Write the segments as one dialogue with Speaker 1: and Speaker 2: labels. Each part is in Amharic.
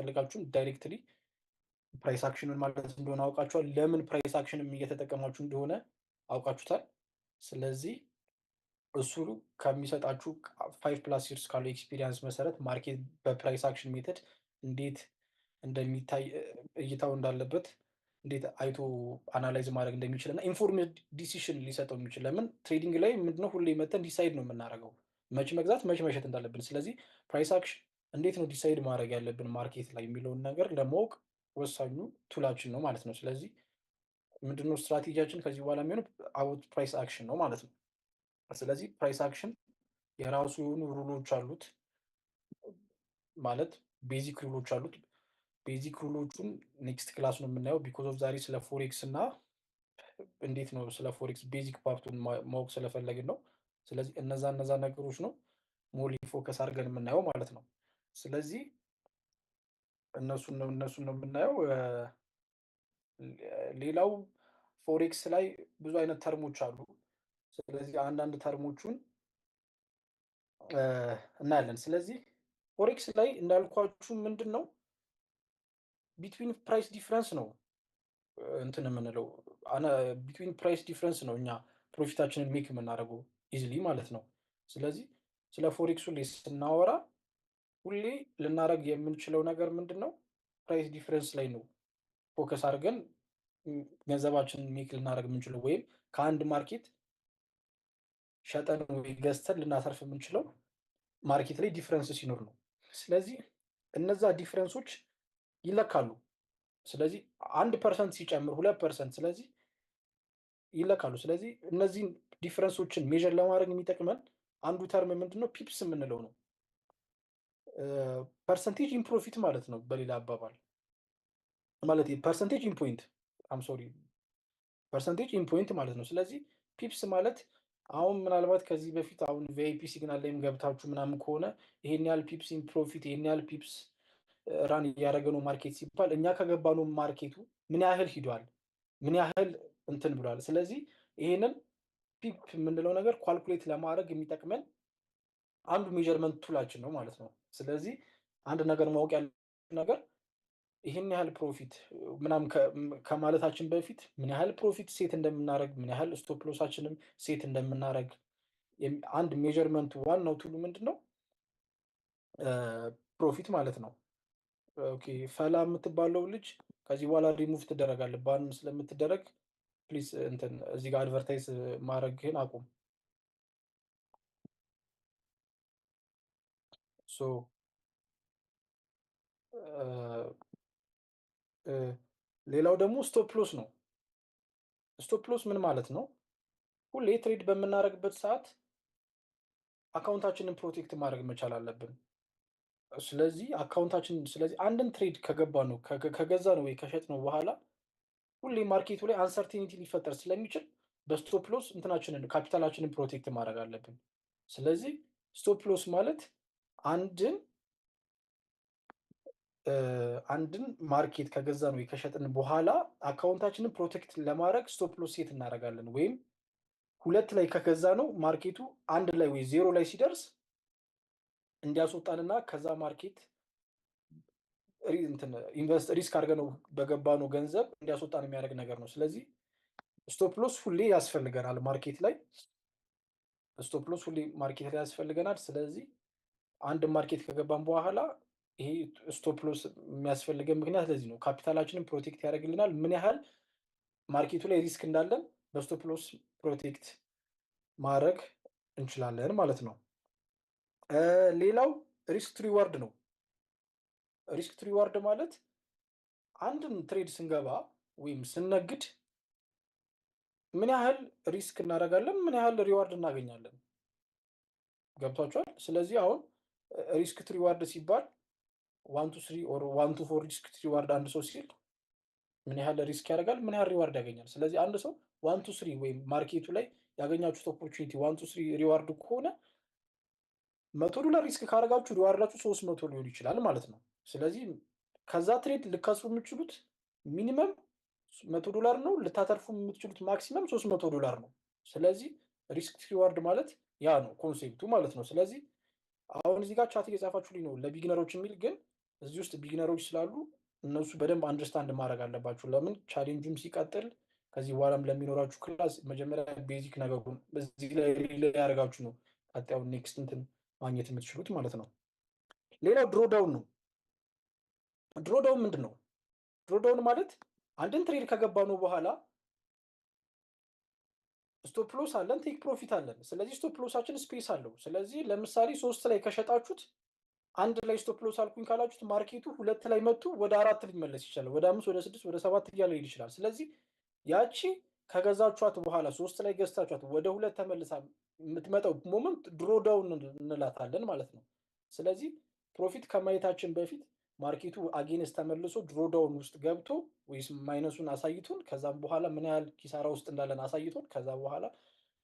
Speaker 1: የሚያስፈልጋችሁን ዳይሬክትሊ ፕራይስ አክሽንን ማለት እንደሆነ አውቃችኋል። ለምን ፕራይስ አክሽንም እየተጠቀማችሁ እንደሆነ አውቃችሁታል። ስለዚህ እሱ ከሚሰጣችሁ 5+ ይርስ ካለው ኤክስፒሪየንስ መሰረት ማርኬት በፕራይስ አክሽን ሜተድ እንዴት እንደሚታይ እይታው እንዳለበት እንዴት አይቶ አናላይዝ ማድረግ እንደሚችል እና ኢንፎርሜድ ዲሲሽን ሊሰጠው የሚችል ለምን ትሬዲንግ ላይ ምንድነው ሁሌ መተን ዲሳይድ ነው የምናደርገው መቼ መግዛት መቼ መሸጥ እንዳለብን። ስለዚህ ፕራይስ አክሽን እንዴት ነው ዲሳይድ ማድረግ ያለብን ማርኬት ላይ የሚለውን ነገር ለማወቅ ወሳኙ ቱላችን ነው ማለት ነው። ስለዚህ ምንድነው ስትራቴጂያችን ከዚህ በኋላ የሚሆነው አውት ፕራይስ አክሽን ነው ማለት ነው። ስለዚህ ፕራይስ አክሽን የራሱ የሆኑ ሩሎች አሉት ማለት ቤዚክ ሩሎች አሉት። ቤዚክ ሩሎቹን ኔክስት ክላስ ነው የምናየው ቢኮዝ ኦፍ ዛሬ ስለ ፎሬክስ እና እንዴት ነው ስለ ፎሬክስ ቤዚክ ፓርቱን ማወቅ ስለፈለግን ነው። ስለዚህ እነዛ ነገሮች ነው ሞሊ ፎከስ አድርገን የምናየው ማለት ነው። ስለዚህ እነሱን ነው የምናየው። ሌላው ፎሬክስ ላይ ብዙ አይነት ተርሞች አሉ። ስለዚህ አንዳንድ ተርሞቹን እናያለን። ስለዚህ ፎሬክስ ላይ እንዳልኳችሁ ምንድን ነው ቢትዊን ፕራይስ ዲፍረንስ ነው እንትን የምንለው ቢትዊን ፕራይስ ዲፍረንስ ነው እኛ ፕሮፊታችንን ሜክ የምናደርገው ኢዝሊ ማለት ነው። ስለዚህ ስለ ፎሬክሱ ላይ ስናወራ ሁሌ ልናደርግ የምንችለው ነገር ምንድን ነው ፕራይስ ዲፍረንስ ላይ ነው ፎከስ አድርገን ገንዘባችንን ሜክ ልናደርግ የምንችለው ወይም ከአንድ ማርኬት ሸጠን ወይ ገዝተን ልናተርፍ የምንችለው ማርኬት ላይ ዲፍረንስ ሲኖር ነው። ስለዚህ እነዛ ዲፍረንሶች ይለካሉ። ስለዚህ 1% ሲጨምር 2% ስለዚህ ይለካሉ። ስለዚህ እነዚህን ዲፍረንሶችን ሜዥር ለማድረግ የሚጠቅመን አንዱ ተርም ምንድነው ፒፕስ የምንለው ነው። ፐርሰንቴጅ ኢን ፕሮፊት ማለት ነው በሌላ አባባል ማለት ፐርሰንቴጅ ኢን ፖይንት ፐርሰንቴጅ ኢን ፖይንት ማለት ነው። ስለዚህ ፒፕስ ማለት አሁን ምናልባት ከዚህ በፊት አሁን ቪአይፒ ሲግናል ላይም ገብታችሁ ምናምን ከሆነ ይሄን ያህል ፒፕስ ኢን ፕሮፊት ይሄን ያህል ፒፕስ ራን እያደረገ ነው ማርኬት ሲባል እኛ ከገባ ነው ማርኬቱ ምን ያህል ሂዷል ምን ያህል እንትን ብሏል። ስለዚህ ይሄንን ፒፕ የምንለው ነገር ኳልኩሌት ለማድረግ የሚጠቅመን አንዱ ሜጀርመንት ቱላችን ነው ማለት ነው። ስለዚህ አንድ ነገር ማወቅ ያለ ነገር ይሄን ያህል ፕሮፊት ምናምን ከማለታችን በፊት ምን ያህል ፕሮፊት ሴት እንደምናደርግ ምን ያህል ስቶፕ ሎሳችንም ሴት እንደምናደርግ አንድ ሜጀርመንቱ ዋናው ቱሉ ምንድነው ፕሮፊት ማለት ነው። ኦኬ ፈላ የምትባለው ልጅ ከዚህ በኋላ ሪሙቭ ትደረጋለህ ባን ስለምትደረግ ፕሊዝ እንትን እዚህ ጋር አድቨርታይዝ ማድረግህን አቁም። ሶ ሌላው ደግሞ ስቶፕ ሎስ ነው። ስቶፕ ሎስ ምን ማለት ነው? ሁሌ ትሬድ በምናደርግበት ሰዓት አካውንታችንን ፕሮቴክት ማድረግ መቻል አለብን። ስለዚህ ስለዚህ አንድን ትሬድ ከገባ ነው ከገዛ ነው ወይ ከሸጥ ነው በኋላ ሁሌ ማርኬቱ ላይ አንሰርቲኒቲ ሊፈጠር ስለሚችል በስቶፕ ሎስ እንትናችንን ካፒታላችንን ፕሮቴክት ማድረግ አለብን። ስለዚህ ስቶፕ ሎስ ማለት አንድን ማርኬት ከገዛ ነው ከሸጥን በኋላ አካውንታችንን ፕሮቴክት ለማድረግ ስቶፕ ሎስ ሴት እናደርጋለን። ወይም 2 ላይ ከገዛ ነው ማርኬቱ 1 ላይ ወይ 0 ላይ ሲደርስ እንዲያስወጣንና ከዛ ማርኬት ሪስክ አድርገነው በገባነው ገንዘብ እንዲያስወጣን የሚያደርግ ነገር ነው። ስለዚህ ስቶፕ ሎስ ሁሌ ያስፈልገናል ማርኬት ላይ ያስፈልገናል። ስለዚህ አንድ ማርኬት ከገባን በኋላ ይሄ ስቶፕ ሎስ የሚያስፈልገን ምክንያት ለዚህ ነው። ካፒታላችንን ፕሮቴክት ያደርግልናል። ምን ያህል ማርኬቱ ላይ ሪስክ እንዳለን በስቶፕ ሎስ ፕሮቴክት ማድረግ እንችላለን ማለት ነው። ሌላው ሪስክ ሪዋርድ ነው። ሪስክ ሪዋርድ ማለት አንድን ትሬድ ስንገባ ወይም ስንነግድ ምን ያህል ሪስክ እናደርጋለን ምን ያህል ሪዋርድ እናገኛለን። ገብቷችኋል? ስለዚህ አሁን ሪስክ ሪዋርድ ሲባል 1 to 3 or 1 to 4 ሪስክ ሪዋርድ አንድ ሰው ሲል ምን ያህል ሪስክ ያደርጋል ምን ያህል ሪዋርድ ያገኛል። ስለዚህ አንድ ሰው 1 to 3 ወይም ማርኬቱ ላይ ያገኛችሁት ኦፖርቹኒቲ 1 to 3 ሪዋርድ ከሆነ $100 ሪስክ ካደረጋችሁ ሪዋርዳችሁ 300 ሊሆን ይችላል ማለት ነው። ስለዚህ ከዛ ትሬድ ልካስሩ የምትችሉት ሚኒመም $100 ነው፣ ልታተርፉ የምትችሉት ማክሲመም $300 ነው። ስለዚህ ሪስክ ሪዋርድ ማለት ያ ነው ኮንሴፕቱ ማለት ነው። ስለዚህ አሁን እዚህ ጋር ቻት እየጻፋችሁልኝ ነው ለቢግነሮች የሚል ግን እዚህ ውስጥ ቢጊነሮች ስላሉ እነሱ በደንብ አንደርስታንድ ማድረግ አለባችሁ። ለምን ቻሌንጁም ሲቀጥል ከዚህ በኋላም ለሚኖራችሁ ክላስ መጀመሪያ ቤዚክ ነገሩን በዚህ ላይ ሪሌይ ያደርጋችሁ ነው ቀጣዩን ኔክስት እንትን ማግኘት የምትችሉት ማለት ነው። ሌላው ድሮዳውን ነው። ድሮዳውን ምንድን ነው? ድሮዳውን ማለት አንድን ትሬድ ከገባ ነው በኋላ ስቶፕ ሎስ አለን፣ ቴክ ፕሮፊት አለን። ስለዚህ ስቶፕ ሎሳችን ስፔስ አለው። ስለዚህ ለምሳሌ 3 ላይ ከሸጣችሁት አንድ ላይ ስቶፕ ሎስ አልኩኝ ካላችሁት ማርኬቱ 2 ላይ መጡ ወደ 4 ሊመለስ ይችላል፣ ወደ 5 ወደ 6 ወደ 7 እያለ ሊሄድ ይችላል። ስለዚህ ያቺ ከገዛችኋት በኋላ 3 ላይ ገዝታችኋት ወደ 2 ተመልሳ የምትመጣው ሞመንት ድሮዳውን እንላታለን ማለት ነው። ስለዚህ ፕሮፊት ከማየታችን በፊት ማርኬቱ አጌንስ ተመልሶ ድሮዳውን ውስጥ ገብቶ ወይስ ማይነሱን አሳይቶን ከዛም በኋላ ምን ያህል ኪሳራ ውስጥ እንዳለን አሳይቶን ከዛ በኋላ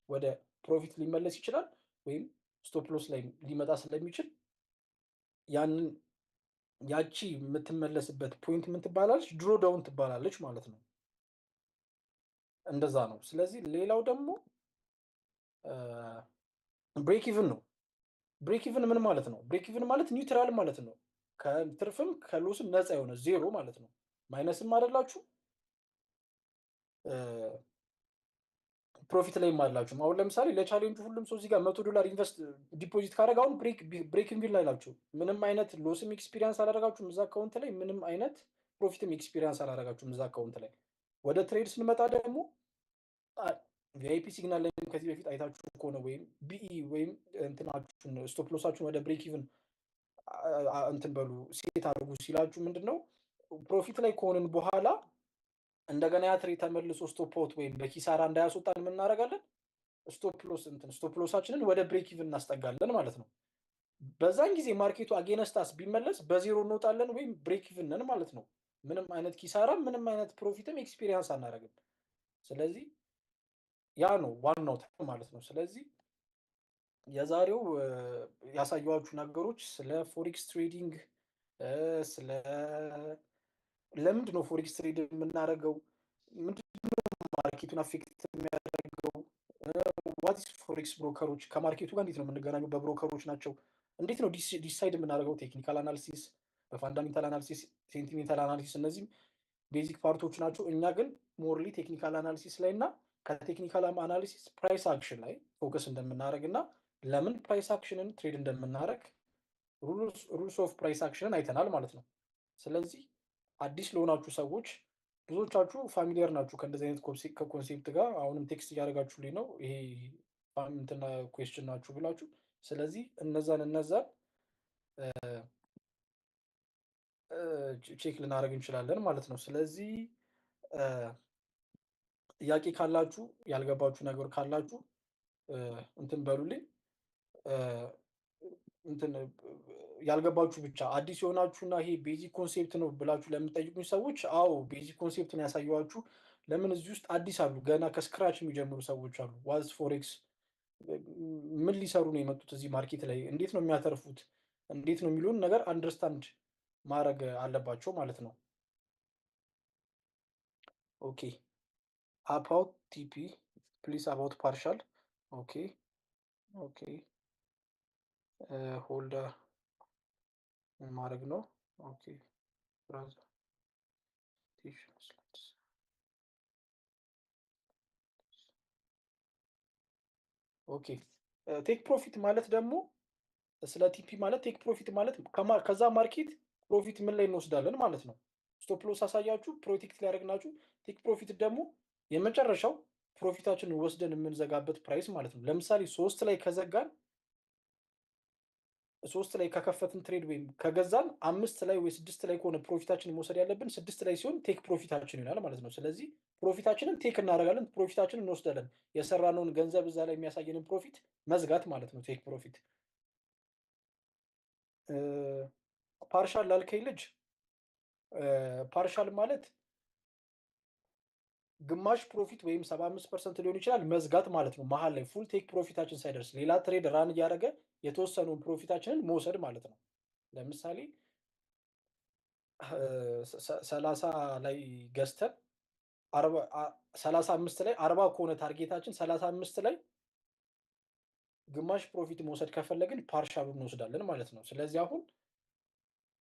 Speaker 1: ወደ ፕሮፊት ሊመለስ ይችላል ወይም ስቶፕ ሎስ ላይ ሊመጣ ስለሚችል ያንን ያቺ የምትመለስበት ፖይንት ምን ትባላለች? ድሮዳውን ትባላለች ማለት ነው። እንደዛ ነው። ስለዚህ ሌላው ደግሞ ብሬክ ኢቭን ነው። ብሬክ ኢቭን ምን ማለት ነው? ብሬክ ኢቭን ማለት ኒውትራል ማለት ነው። ከትርፍም ከሎስም ነፃ የሆነ ዜሮ ማለት ነው። ማይነስም አይደላችሁ ፕሮፊት ላይም አላችሁ። አሁን ለምሳሌ ለቻሌንጁ ሁሉም ሰው እዚህ ጋር $100 ኢንቨስት ዲፖዚት ካደረገ አሁን ብሬክ ኢቭን ላይ ናችሁ። ምንም አይነት ሎስም ኤክስፒሪየንስ አላደረጋችሁም እዛ አካውንት ላይ፣ ምንም አይነት ፕሮፊትም ኤክስፒሪየንስ አላደረጋችሁም እዛ አካውንት ላይ። ወደ ትሬድ ስንመጣ ደግሞ ቪአይፒ ሲግናል ላይ ከዚህ በፊት አይታችሁ ከሆነ ወይም ቢኢ ወይም እንትናችሁን ስቶፕ ሎሳችሁን ወደ ብሬክ ኢቭን እንትን በሉ ሴት አድርጉ ሲላችሁ ምንድን ነው ፕሮፊት ላይ ከሆንን በኋላ እንደገና ያ ትሬድ ተመልሶ ስቶፕ አውት ወይም በኪሳራ እንዳያስወጣን ምን እናደርጋለን? ስቶፕ ሎሳችንን ወደ ብሬክ ኢቭን እናስጠጋለን ማለት ነው። በዛን ጊዜ ማርኬቱ አጌነስታስ ቢመለስ በዜሮ እንወጣለን ወይም ብሬክ ኢቭን ነን ማለት ነው። ምንም አይነት ኪሳራ ምንም አይነት ፕሮፊትም ኤክስፒሪየንስ አናደርግም። ስለዚህ ያ ነው ዋናው ማለት ነው። ስለዚህ የዛሬው ያሳየኋችሁ ነገሮች ስለ ፎሬክስ ትሬዲንግ፣ ስለ ለምንድን ነው ፎሬክስ ትሬድ የምናደርገው፣ ምንድነው ማርኬቱን አፌክት የሚያደርገው፣ ዋትስ ፎሬክስ ብሮከሮች፣ ከማርኬቱ ጋር እንዴት ነው የምንገናኘው፣ በብሮከሮች ናቸው፣ እንዴት ነው ዲሳይድ የምናደርገው፣ ቴክኒካል አናሊሲስ፣ በፋንዳሜንታል አናሊሲስ፣ ሴንቲሜንታል አናሊሲስ፣ እነዚህም ቤዚክ ፓርቶች ናቸው። እኛ ግን ሞርሊ ቴክኒካል አናሊሲስ ላይ እና ከቴክኒካል አናሊሲስ ፕራይስ አክሽን ላይ ፎከስ እንደምናደርግ እና ለምን ፕራይስ አክሽንን ትሬድ እንደምናደርግ ሩልስ ኦፍ ፕራይስ አክሽንን አይተናል ማለት ነው። ስለዚህ አዲስ ለሆናችሁ ሰዎች ብዙዎቻችሁ ፋሚሊየር ናችሁ ከእንደዚህ አይነት ኮንሴፕት ጋር። አሁንም ቴክስት እያደረጋችሁልኝ ነው ይሄ እንትና ኩዌስችን ናችሁ ብላችሁ። ስለዚህ እነዛን ቼክ ልናደርግ እንችላለን ማለት ነው። ስለዚህ ጥያቄ ካላችሁ ያልገባችሁ ነገር ካላችሁ እንትን በሉልኝ። እንትን ያልገባችሁ ብቻ አዲስ የሆናችሁና ይሄ ቤዚክ ኮንሴፕት ነው ብላችሁ ለምትጠይቁኝ ሰዎች አዎ ቤዚክ ኮንሴፕትን ያሳየኋችሁ። ለምን እዚህ ውስጥ አዲስ አሉ፣ ገና ከስክራች የሚጀምሩ ሰዎች አሉ። ዋዝ ፎሬክስ ምን ሊሰሩ ነው የመጡት እዚህ ማርኬት ላይ፣ እንዴት ነው የሚያተርፉት፣ እንዴት ነው የሚለውን ነገር አንደርስታንድ ማድረግ አለባቸው ማለት ነው። ኦኬ አባውት ቲፒ ፕሊስ አባውት ፓርሻል ኦኬ ኦኬ ሆልደር ማድረግ ነው። ኦኬ ብራዘር ኦኬ ቴክ ፕሮፊት ማለት ደግሞ ስለ ቲፒ ማለት ቴክ ፕሮፊት ማለት ከዛ ማርኬት ፕሮፊት ምን ላይ እንወስዳለን ማለት ነው። ስቶፕ ሎስ አሳያችሁ ፕሮቴክት ሊያደርግናችሁ። ቴክ ፕሮፊት ደግሞ የመጨረሻው ፕሮፊታችንን ወስደን የምንዘጋበት ፕራይስ ማለት ነው። ለምሳሌ 3 ላይ ከዘጋን 3 ላይ ከከፈትን ትሬድ ወይም ከገዛን 5 ላይ ወይ 6 ላይ ከሆነ ፕሮፊታችንን መውሰድ ያለብን 6 ላይ ሲሆን ቴክ ፕሮፊታችን ይሆናል ማለት ነው። ስለዚህ ፕሮፊታችንን ቴክ እናደርጋለን፣ ፕሮፊታችንን እንወስዳለን። የሰራነውን ገንዘብ እዛ ላይ የሚያሳየንን ፕሮፊት መዝጋት ማለት ነው ቴክ ፕሮፊት። ፓርሻል ላልከኝ ልጅ ፓርሻል ማለት ግማሽ ፕሮፊት ወይም 75% ሊሆን ይችላል መዝጋት ማለት ነው። መሀል ላይ ፉል ቴክ ፕሮፊታችን ሳይደርስ ሌላ ትሬድ ራን እያደረገ የተወሰነውን ፕሮፊታችንን መውሰድ ማለት ነው። ለምሳሌ 30 ላይ ገዝተን 35 ላይ 40 ከሆነ ታርጌታችን 35 ላይ ግማሽ ፕሮፊት መውሰድ ከፈለግን ፓርሻሉን እንወስዳለን ማለት ነው። ስለዚህ አሁን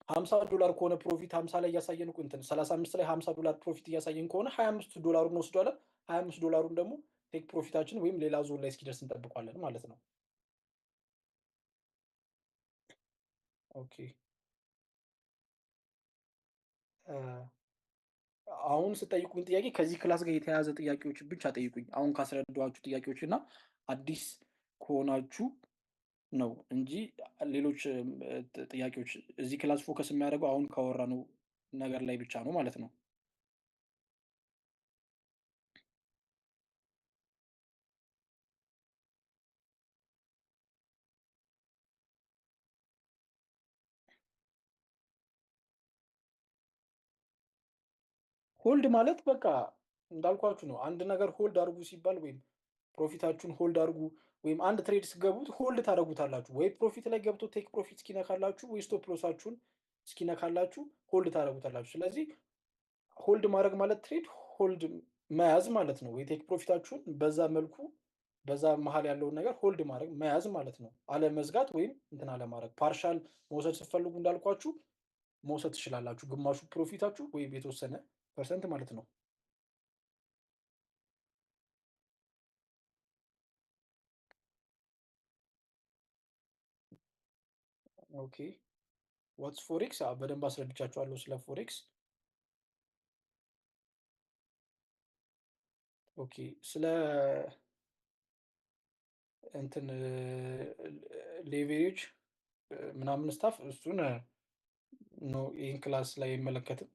Speaker 1: $50 ከሆነ ፕሮፊት 50 ላይ እያሳየን እኮ እንትን 35 ላይ $50 ፕሮፊት እያሳየን ከሆነ $25 እንወስደዋለን። $25 ደግሞ ቴክ ፕሮፊታችን ወይም ሌላ ዞን ላይ እስኪደርስ እንጠብቀዋለን ማለት ነው። ኦኬ አሁን ስጠይቁኝ ጥያቄ ከዚህ ክላስ ጋር የተያያዘ ጥያቄዎች ብቻ ጠይቁኝ። አሁን ካስረዳኋችሁ ጥያቄዎች እና አዲስ ከሆናችሁ ነው እንጂ ሌሎች ጥያቄዎች እዚህ ክላስ ፎከስ የሚያደርገው አሁን ካወራነው ነገር ላይ ብቻ ነው ማለት ነው። ሆልድ ማለት በቃ እንዳልኳችሁ ነው። አንድ ነገር ሆልድ አድርጉ ሲባል ወይም ፕሮፊታችሁን ሆልድ አድርጉ ወይም አንድ ትሬድ ስገቡት ሆልድ ታደርጉታላችሁ። ወይ ፕሮፊት ላይ ገብቶ ቴክ ፕሮፊት እስኪነካላችሁ ወይ ስቶፕ ሎሳችሁን እስኪነካላችሁ ሆልድ ታደርጉታላችሁ። ስለዚህ ሆልድ ማድረግ ማለት ትሬድ ሆልድ መያዝ ማለት ነው። ወይ ቴክ ፕሮፊታችሁን በዛ መልኩ በዛ መሀል ያለውን ነገር ሆልድ ማድረግ መያዝ ማለት ነው። አለመዝጋት ወይም እንትን አለማድረግ። ፓርሻል መውሰድ ስትፈልጉ እንዳልኳችሁ መውሰድ ትችላላችሁ። ግማሹ ፕሮፊታችሁ ወይም የተወሰነ ፐርሰንት ማለት ነው። ኦኬ ዋትስ ፎሬክስ በደንብ አስረድቻችኋለሁ ስለ ፎሬክስ። ኦኬ ስለ እንትን ሌቬሬጅ ምናምን ስታፍ እሱን ነው ይህን ክላስ ላይ አይመለከትም።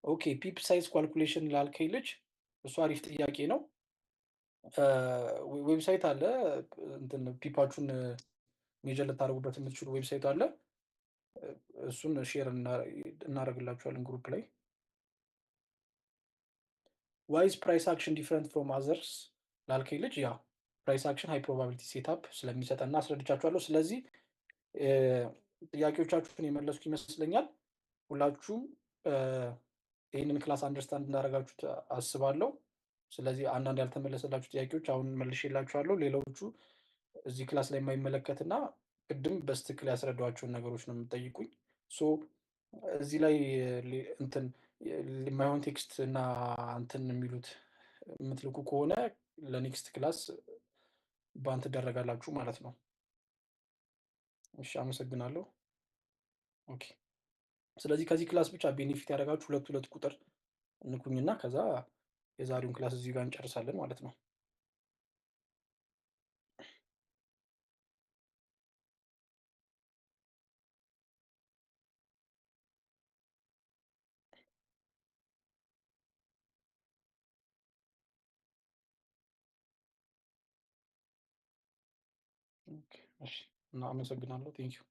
Speaker 1: ኦኬ ፒፕ ሳይዝ ኳልኩሌሽን ላልከኝ ልጅ እሱ አሪፍ ጥያቄ ነው። ዌብሳይት አለ እንትን ፒፓችሁን ሜጀር ልታደርጉበት የምትችሉ ዌብሳይት አለ። እሱን ሼር እናደርግላችኋለን ግሩፕ ላይ። ዋይዝ ፕራይስ አክሽን ዲፍረንት ፍሮም አዘርስ ላልከኝ ልጅ ያ ፕራይስ አክሽን ሃይ ፕሮባቢሊቲ ሴታፕ ስለሚሰጠና አስረድቻችኋለሁ። ስለዚህ ጥያቄዎቻችሁን የመለስኩ ይመስለኛል። ሁላችሁም ይህንን ክላስ አንደርስታንድ እንዳደረጋችሁት አስባለሁ። ስለዚህ አንዳንድ ያልተመለሰላችሁ ጥያቄዎች አሁን መልሼላችኋለሁ። ሌሎቹ እዚህ ክላስ ላይ የማይመለከትና ቅድም በስትክክል ያስረዷቸውን ነገሮች ነው የምጠይቁኝ። ሶ እዚህ ላይ እንትን የማይሆን ቴክስት እና እንትን የሚሉት የምትልኩ ከሆነ ለኔክስት ክላስ ባን ትደረጋላችሁ ማለት ነው። እሺ አመሰግናለሁ። ኦኬ ስለዚህ ከዚህ ክላስ ብቻ ቤኔፊት ያደረጋችሁ ሁለት ቁጥር እንኩኝና ከዛ የዛሬውን ክላስ እዚህ ጋር እንጨርሳለን ማለት ነው። እሺ እና አመሰግናለሁ። ቴንኪው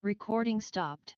Speaker 2: Recording stopped.